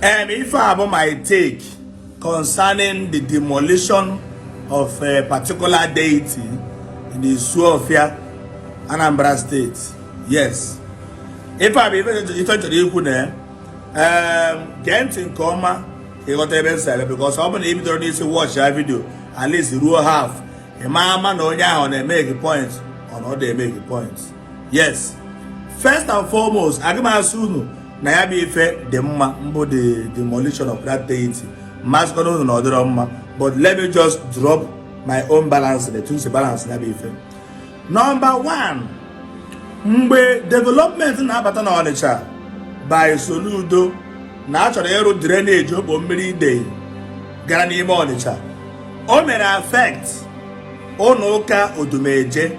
If I have my take concerning the demolition of a particular deity in the Suofia, Anambra State, yes. If I be even to the get in coma, he got a because I'm able to watch that video, at least you will have a mama no on a make a point, or not they make a point. Yes. First and foremost, I can assume na be effect the demolition of that deity. Masculine no other but let me just drop my own balance, the two balance na be effect. Number one, mgbe development na abata na Onitsha by Soludo na achọrọ ịrụ drainage okpo mmiri ide gara n'ime Onitsha. O mere affect ụlọ ụka Odumeje.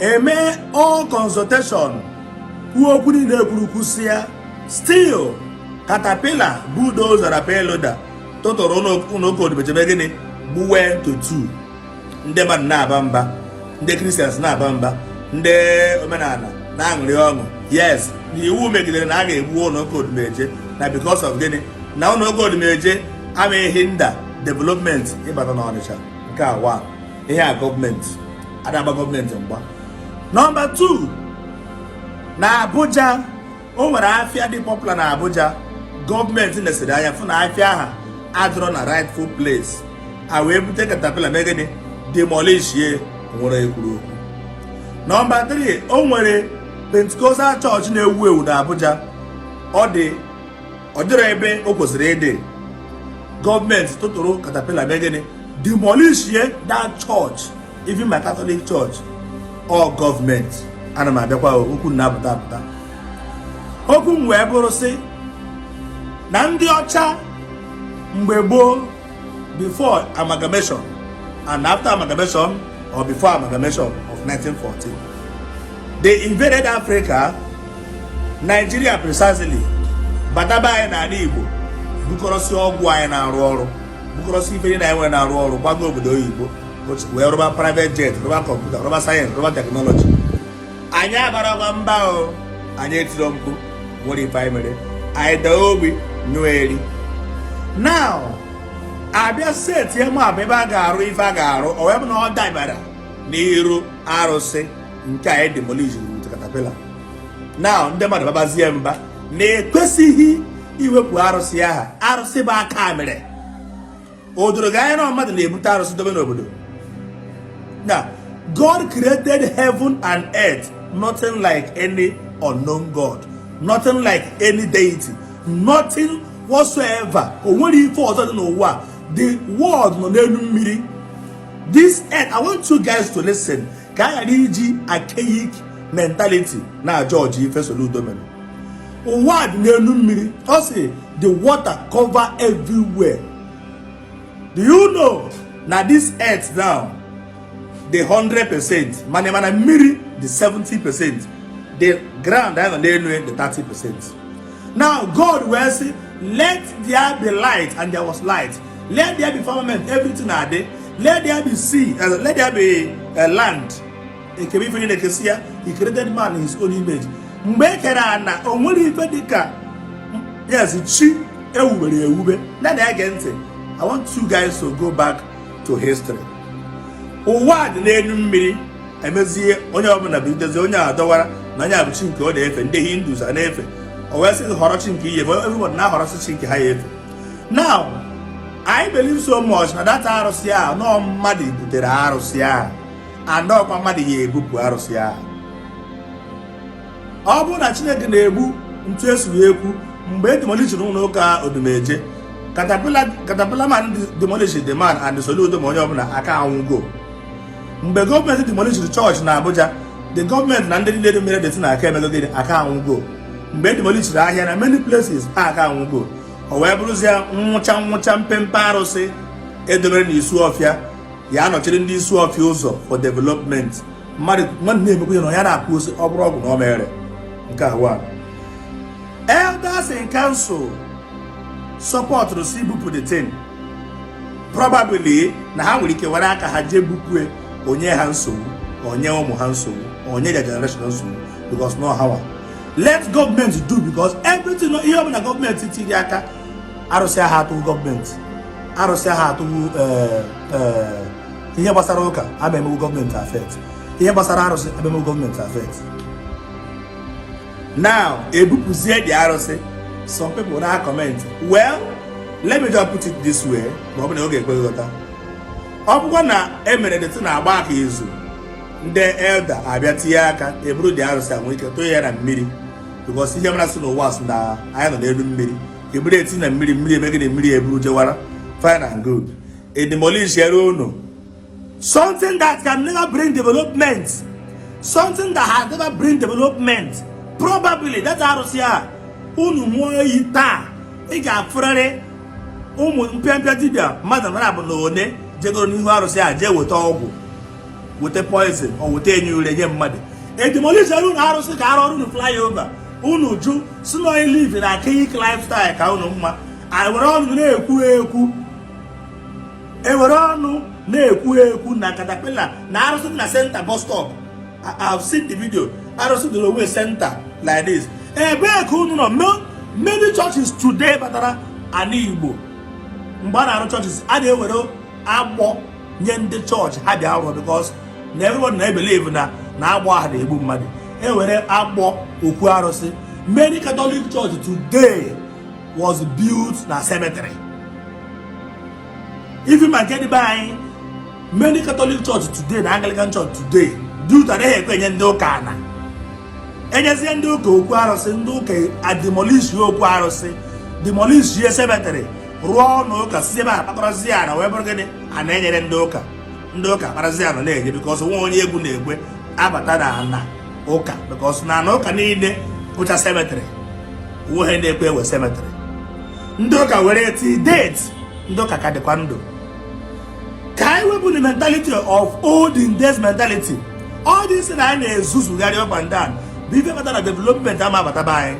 Eme all consultation okwu niile ekwurukwusia still caterpillar bulldozer na payloader totoro ụlọ ụka Odumeje gịnị gbuwe to 2 ndị mmadụ na-aba mba, ndị Christians na-aba mba, ndị omenala na-aṅụrị ọṅụ. Yes, iwu megidere na a ga-egbu ụlọ ụka Odumeje na because of gịnị na ụlọ ụka Odumeje amaghị nda development ịbata na Ọnịcha. Nke a one, ihe a gọọmenti adagba gọọmenti mgba. Number 2, na Abuja o nwere afịa dị popular na Abuja. Gọọmenti nesiri anya fụ na afịa aha adịrọ na rightful place, a wee bute caterpillar megịnị demolish ye nwere ekwuru okwu. Number 3, o nwere Pentecostal church na-ewu ewu na Abuja. Ọ dịrọ ebe o kwesịrị ịdị. Gọọmenti tụtụrụ caterpillar megịnị demolish ye that church, even my Catholic church. All government ana m abịakwa okwu na-apụta apụta. Okwu m wee bụrụ sị na ndị ọcha mgbe gboo, before amalgamation and after amalgamation or before amalgamation of 1914, they invaded Africa, Nigeria precisely. Bataba anyị na Ndi Igbo bukọrọsị ọgwụ anyị na-arụ ọrụ, bukọrọsị ife anyị na-enwe na-arụ ọrụ, gbago obodo oyibo wee rụba private jet, rụba kọmputa, rụba sayensị, rụba teknọlọji. Anyị agbara mba o, anyị etiro mkpu nwere ife anyị mere, anyị daa ogbi nyụọ eri. Now abịa seti emu abụ ebe a ga-arụ ife a ga-arụ, o wee bụ na ọ dabara n'iru arụsị nke anyị demolish with caterpillar. Now ndị mmadụ babazie mba na-ekwesịghị iwepụ arụsị aha. Arụsị bụ aka mere. O doro gị anya na mmadụ na-ebute arụsị dobe n'obodo. Now, God created heaven and earth, nothing like any unknown God, nothing like any deity, nothing whatsoever. The world no n'elu mmiri. This earth, I want you guys to listen. Ka Iri Ji archaic mentality na George Ifesoludo. Ụwa dị n'elu mmiri. Also, the water cover everywhere. Do you know now this earth now, the 100%, mana mmiri the 70%, the ground and the 30%. Now God will say, let there be light, and there was light. Let there be firmament, everything are there. Let there be sea, let there be land. He created man in his own image. Yes, I want you guys to go back to history. Ụwa dị n'elu mmiri emezie onye ọbụla bụ idezi onye adọwara na onye abụ chi nke ọ na-efe. Ndị Hindus a na-efe, o wee sị họrọ chi nke ihe, everybody na-ahọrọsị chi nke ha ya efe. Now, I believe so much na that arụsị ahụ nọ mmadụ butere arụsị ahụ, and ọkwa mmadụ ya ebupụ arụsị ahụ. Ọ bụrụ na Chineke na-egbu ntu esuru ekwu mgbe demolition ụlọ ụka Odumeje, caterpillar man demolish the man and the Soludo ma onye ọbụla aka anwụgo. Mgbe gọọmenti demolish the church na Abuja, the gọọmenti na ndị niile mere deti na aka emego gịnị aka anwụgo. Mgbe demolish ahịa na many places aka anwụgo. O wee bụrụzie nwụcha mpempe arụsị edobere n'Isu Ọfịa, ya anọchiri ndị Isu Ọfịa ụzọ for development. Mmadụ na-emekwa ya na ya na-akpụ osi ọ bụrụ ọgwụ na o mere. Nke a one. Elders in council support to see bupu the thing. Probably na ha nwere ike were aka ha je bupue onye ha nsogbu, onye ụmụ ha nsogbu, onye their generation nsogbu, because no how. let government do, because everything here when the government tiri aka arụsị ha atụ government arụsị ha atụ ihe gbasara ụka abemegbu government affect ihe gbasara arụsị abemegbu government affect. Now ebupụzie the arụsị, some people now comment, well, let me just put it this way, ma ọ bụ na oge ekwe ghọta. Ọ bụkwa na emere dị na agba aka izu, ndị elder abịa tinye aka eburu dị arụsị a nwee ike tụọ ya na mmiri, because ihe mara sị n'ụwa sị na anyị nọ n'elu mmiri, eburu eti na mmiri, mmiri emegide mmiri eburu jewara, fine and good. A demolish unu, something that can never bring development, something that has never bring development, probably that arụsị a unu mụọ iyi taa ị ga-afụrịrị ụmụ mpịampịa dibịa mmadụ mara bụ na one jegoro n'ihu arụsị a jee weta ọgwụ, weta poison o weta enyi ure nye mmadụ. Edemolition unu arụsị ka arụ ọrụ unu flyover unu jụ si na live na archaic lifestyle ka unu mma. Ewere ọnụ na-ekwu ekwu na caterpillar na arụsị na center bus stop. I've seen the video. Arụsị dị onwe center like this. Ebee ka unu nọ? Many churches today batara Ndi Igbo. Mgbe a na-arụ churches a na-ewere agbọ nye ndị church ha bịa arụ, because na everyone na-believe na agbọ ha na-egbu mmadụ. Ewere agbọ okwu arụsị. Many Catholic church today was built na cemetery. Even my get by many Catholic church today na Anglican church today due to na ekwenye ndị ụka na enyezie ndị ụka okwu arụsị, ndị ụka demolish okwu arụsị, demolish cemetery, rụọ n'ụka si ebe a kpakọrọzi ya na wee bụrụ gịnị a na-enyere ndị ụka kparazi ya na-enye, because nwa onye egwu na-egwe abata na ụka, because na ụka niile bụcha cemetery, uwe na-ekwe ewe cemetery. Ndị ụka were ti date, ndị ụka ka dịkwa ndụ. Ka anyị wepụ the mentality of olden days mentality. All this na anyị na-ezuzugharị up and down bụ ife bata na development ama abata be anyị.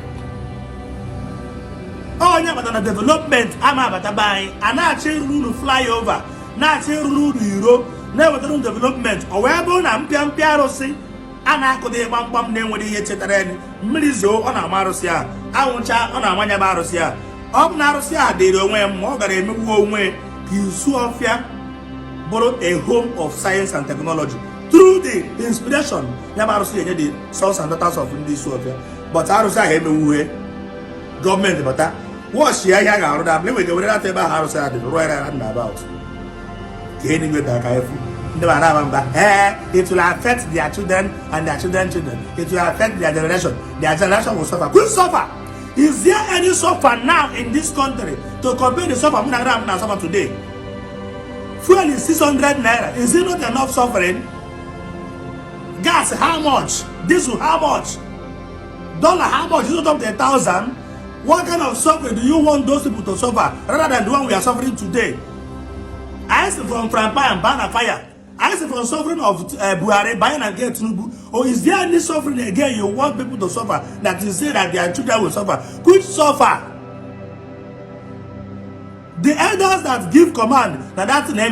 Onye bata na development ama abata be anyị, a na-achọ ịrụ unu flyover, na-achọ ịrụ unu iro, na-ewetara unu development. O wee bụrụ na mpịa arụsị a na-akụda gbamgbam na-enwere ihe chetara ya, mmiri zoo ọ na-ama arụsị a, anwụcha ọ na-amanya bụ arụsị a. Ọ bụ na arụsị a dịrị onwe ya ma ọ gara emegbuo onwe ka isu ọfịa bụrụ a home of science and technology through the inspiration ya bụ arụsị enye the sons and daughters of ndị isu ọfịa. But arụsị ahụ emewuhe gọọmenti bata wọchị ya ihe a ga-arụ da abụla enwere ewere ebe ahụ arụsị a dị rụọ ya na about ka enigwe da aka efu ndị ma na-ama mba it will affect their children and their children. It will affect their generation will suffer. Who suffer? Is there any suffer now in this country to compare the suffer na suffer today? Fuel is 600 naira. Is it not enough suffering? Gas, how much? Diesel, how much? Dollar, how much? Is it up to 1,000? What kind of suffering do you want those people to suffer rather than the one we are suffering today? I see from Frampa and Bana fire. I see from suffering of Buhari buying and get Tinubu. Or is there any suffering again you want people to suffer that you say that their children will suffer? Which suffer? The elders that give command that that's name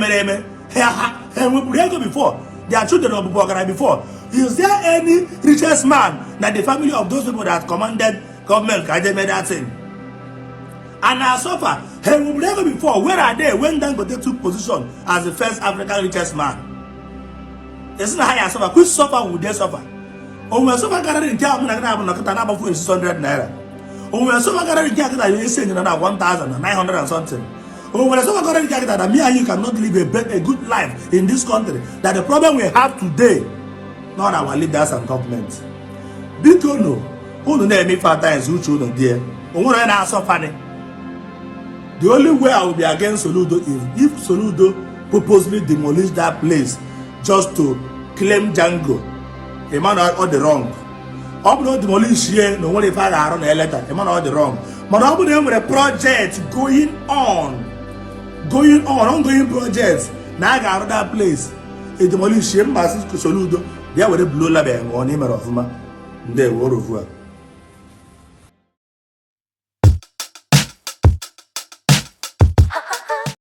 before their children will be before. Is there any richest man that the family of those people that commanded government can made that thing? And I suffer. Before, where are they when Dangote took position as the first African richest man? Isn't how I suffer? Which suffer would they suffer? Oh, when suffer gathering in town, I'm not 600 naira. Oh, when suffer gathering in town, you're saying 1,900 and something. Oh, when suffer gathering in town, me and you cannot live a good life in this country. That the problem we have today, not our leaders and government. Big no, who don't name me 5 times which you there? Oh, when I suffer. The only way I will be against Soludo is if Soludo purposely demolish that place just to claim Django. A man all the wrong. I'm not demolish here, no one if I are on a letter. A man all the wrong. But I'm with a project going on, ongoing projects. Now I got that place. A demolish him, Master Soludo. They were the blue label on him of They were over.